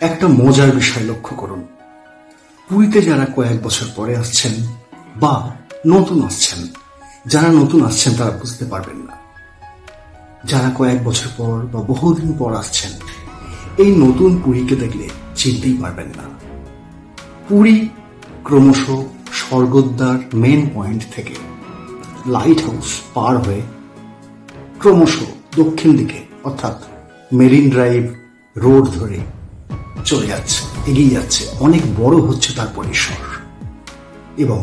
একটা মজার বিষয় লক্ষ্য করুন। পুরীতে যারা কয়েক বছর পরে আসছেন বা নতুন আসছেন, যারা নতুন আসছেন তারা বুঝতে পারবেন না। যারা কয়েক বছর পর বা বহুদিন পর আসছেন, এই নতুন পুরীকে দেখলে চিনতেই পারবেন না। পুরী ক্রমশ স্বর্গদ্বার মেন পয়েন্ট থেকে লাইট হাউস পার হয়ে ক্রমশ দক্ষিণ দিকে অর্থাৎ মেরিন ড্রাইভ রোড ধরে চলে যাচ্ছে, এগিয়ে যাচ্ছে। অনেক বড় হচ্ছে তার পরিসর এবং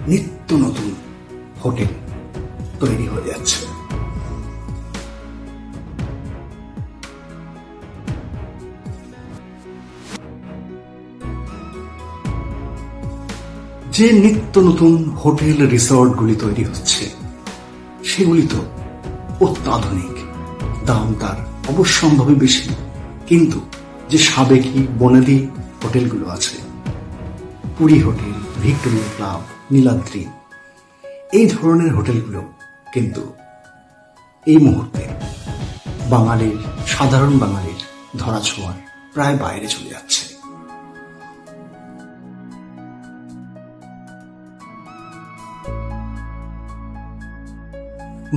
নিত্য নতুন হোটেল তৈরি হয়ে যাচ্ছে। যে নিত্য নতুন হোটেল রিসর্টগুলি তৈরি হচ্ছে সেগুলি তো অত্যাধুনিক, দাম তার অবশ্যম্ভাবী বেশি, কিন্তু যে সাবেকি বনেদি হোটেলগুলো আছে, Puri hotel, Victoria club, Niladri, এই ধরনের হোটেলগুলো কিন্তু এই মুহূর্তে বাঙালির, সাধারণ বাঙালির ধরাছোঁয়ার প্রায় বাইরে চলে যাচ্ছে।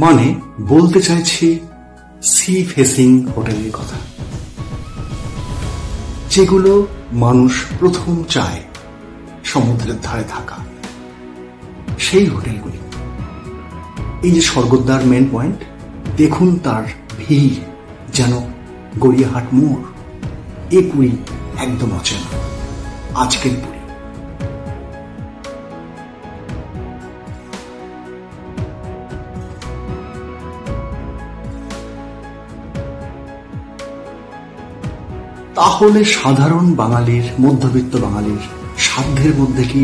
মানে বলতে চাইছি সি ফেসিং হোটেলের কথা, যেগুলো মানুষ প্রথম চায় সমুদ্রের ধারে থাকা, সেই হোটেলগুলি। এই যে স্বর্গদ্বার মেন পয়েন্ট, দেখুন তার ভিড় যেন গড়িয়াহাট মোড়। এ পুরী একদম অচেনা, আজকের পুরী। তাহলে সাধারণ বাঙালির, মধ্যবিত্ত বাঙালির সাধ্যের মধ্যে কি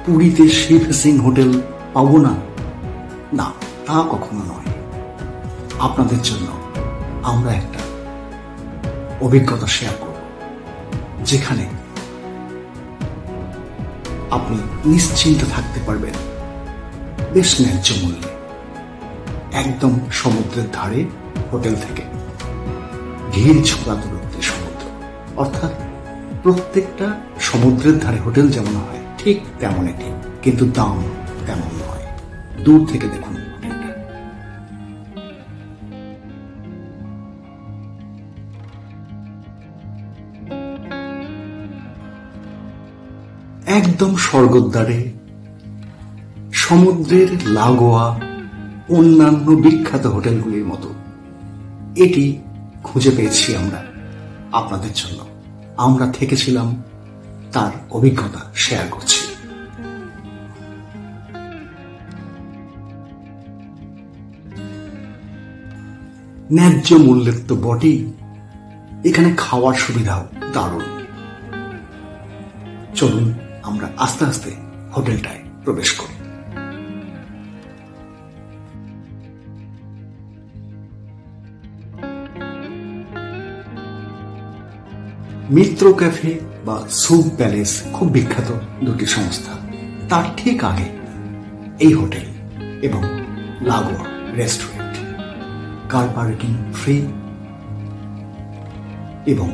পুরীতে সি ফেসিং হোটেল পাবো না? না, তা কখনো নয়। আপনাদের জন্য আমরা একটা অভিজ্ঞতা শেয়ার করব, যেখানে আপনি নিশ্চিন্তে থাকতে পারবেন বেশ ন্যায্য মূল্যে, একদম সমুদ্রের ধারে হোটেল থেকে ঢিল ছোড়া দূরত্বে সমুদ্র। অর্থাৎ প্রত্যেকটা সমুদ্রের ধারে হোটেল যেমন হয় ঠিক তেমনই, ঠিক, কিন্তু দাম তেমন নয়। দূর থেকে দেখুন হোটেলটা। একদম স্বর্গদ্বারে সমুদ্রের লাগোয়া অন্যান্য বিখ্যাত হোটেলগুলির মতো এটি খুঁজে পেয়েছি আমরা আপনাদের জন্য। আমরা থেকেছিলাম, তার অভিজ্ঞতা শেয়ার করছি। ন্যায্য মূল্যের তো বটেই, এখানে খাওয়ার সুবিধাও দারুণ। চলুন আমরা আস্তে আস্তে হোটেলটায় প্রবেশ করি। মিত্র ক্যাফে বা স্যুপ প্যালেস খুব বিখ্যাত দুটি সংস্থা, তার ঠিক আগে এই হোটেল এবং লাগোয়া রেস্টুরেন্ট। কার পার্কিং ফ্রি এবং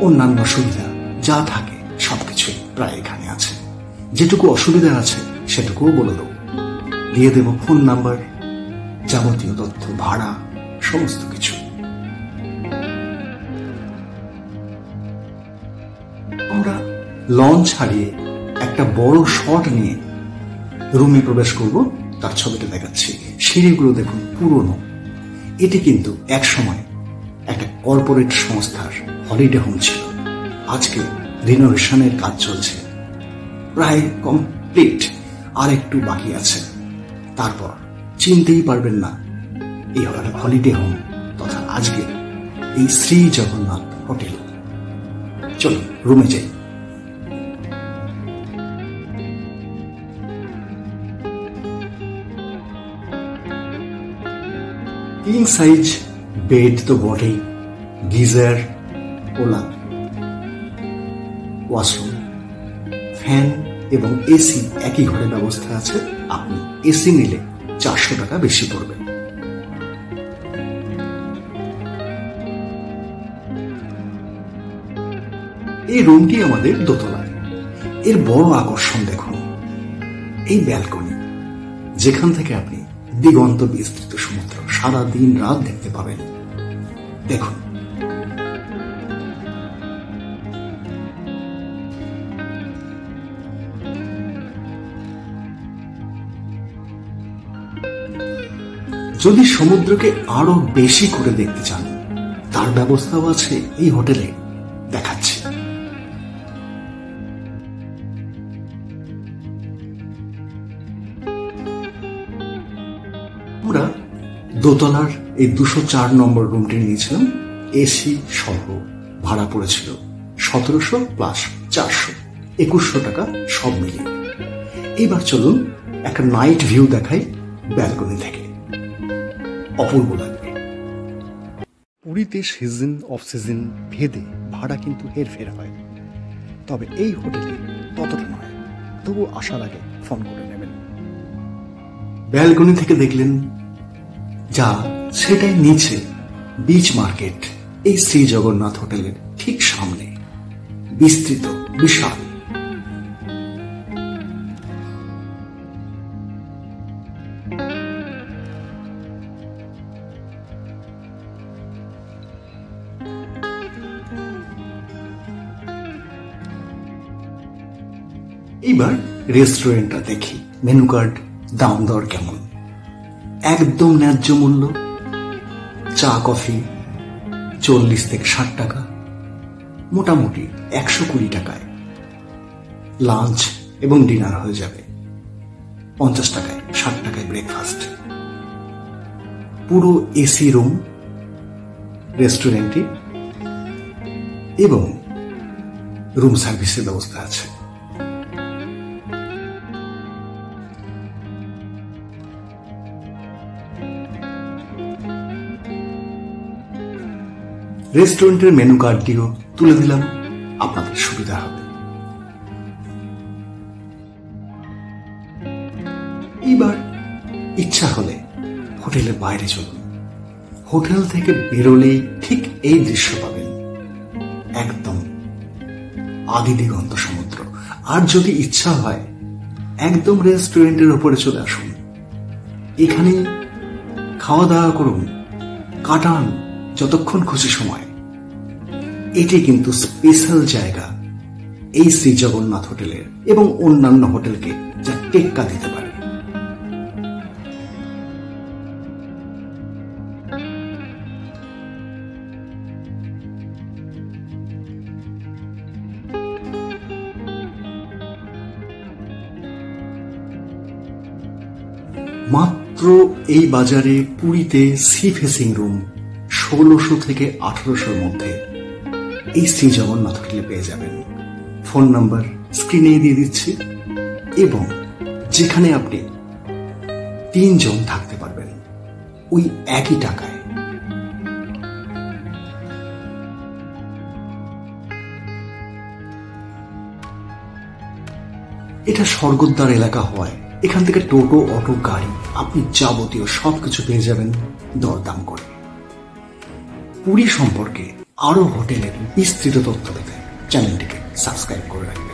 অন্যান্য সুবিধা যা থাকে সবকিছু প্রায় এখানে আছে। যেটুকু অসুবিধা আছে সেটুকুও বলে দেব, দিয়ে দেব ফোন নাম্বার, যাবতীয় তথ্য, ভাড়া, সমস্ত কিছু। আমরা লঞ্চ হারিয়ে একটা বড় শট নিয়ে রুমে প্রবেশ করব, তার ছবিটা দেখাচ্ছি। সিঁড়িগুলো দেখুন পুরনো। এটি কিন্তু এক সময় একটা কর্পোরেট সংস্থার হলিডে হোম ছিল। আজকে রিনোভেশনের কাজ চলছে, প্রায় কমপ্লিট, আর একটু বাকি আছে। তারপর চিনতেই পারবেন না এই হলিডে হোম তথা আজকে এই শ্রী জগন্নাথ হোটেল। চলুন রুমে যাই। কিং সাইজ বেড তো বটেই, গিজার, ওলা, ওয়াশরুম, ফ্যান এবং এসি একই ঘরে ব্যবস্থা আছে। আপনি এসি নিলে 400 টাকা বেশি পড়বে। এই রুমটি আমাদের দোতলায়। এর বড় আকর্ষণ দেখুন এই ব্যালকনি, যেখান থেকে আপনি দিগন্ত বিস্তৃত সমুদ্র সারা দিন রাত দেখতে পাবেন। দেখুন যদি সমুদ্রকে আরো বেশি করে দেখতে চান, তার ব্যবস্থাও আছে এই হোটেলে, দেখাচ্ছি। আমরা দোতলার এই 204 নম্বর রুমটি নিয়েছিলাম, এসি সহ। ভাড়া পড়েছিল 1700 প্লাস 400, 2100 টাকা সব মিলিয়ে। এবার চলুন একটা নাইট ভিউ দেখাই ব্যালকনি থেকে, অপূর্ব লাগবে। পুরীতে সিজন অফ সিজন ভেদে ভাড়া কিন্তু হেরফের হয়, তবে এই হোটেলে ততটা নয়। তবু আসার আগে ফোন করে নেবেন। ব্যালকনি থেকে দেখলেন যা, সেটাই নিচে বিচ মার্কেট, এই শ্রী জগন্নাথ হোটেলের ঠিক সামনে, বিস্তৃত বিশাল। এবার রেস্টুরেন্টটা দেখি, মেনু কার্ড, দাম দর কেমন। একদম ন্যায্য মূল্য। চা কফি 40 থেকে 60 টাকা, মোটামুটি 120 টাকায় লাঞ্চ এবং ডিনার হয়ে যাবে। 50 টাকায়, 60 টাকায় ব্রেকফাস্ট। পুরো এসি রুম রেস্টুরেন্টে এবং রুম সার্ভিসের ব্যবস্থা আছে। রেস্টুরেন্টের মেনু কার্ডটিও তুলে দিলাম, আপনাদের সুবিধা হবে। এবার ইচ্ছা হলে হোটেলের বাইরে চলুন। হোটেল থেকে বেরোলেই ঠিক এই দৃশ্য পাবেন, একদম আদি দিগন্ত সমুদ্র। আর যদি ইচ্ছা হয় একদম রেস্টুরেন্টের উপরে চলে আসুন, এখানে খাওয়া দাওয়া করুন, কাটান যতক্ষণ খুশি সময়। এটি কিন্তু স্পেশাল জায়গা এই শ্রী জগন্নাথ হোটেলের এবং অন্যান্য হোটেলকে যা টেক্কা দিতে পারে। মাত্র এই বাজারে পুরীতে সি ফেসিং রুম 1600 থেকে 1800 মধ্যে এই শ্রী জগন্নাথ হোটেলে পেয়ে যাবেন। ফোন নাম্বার স্ক্রিনে দিয়ে দিচ্ছি, এবং যেখানে আপনি 3 জন থাকতে পারবেন ওই একই টাকায়। এটা স্বর্গদ্বার এলাকা হওয়ায় এখান থেকে টোটো, অটো, গাড়ি, আপনি যাবতীয় সবকিছু পেয়ে যাবেন দরদাম করে। পুরী সম্পর্কে আরো হোটেলের বিস্তৃত তথ্য পেতে চ্যানেলটিকে সাবস্ক্রাইব করে রাখবেন।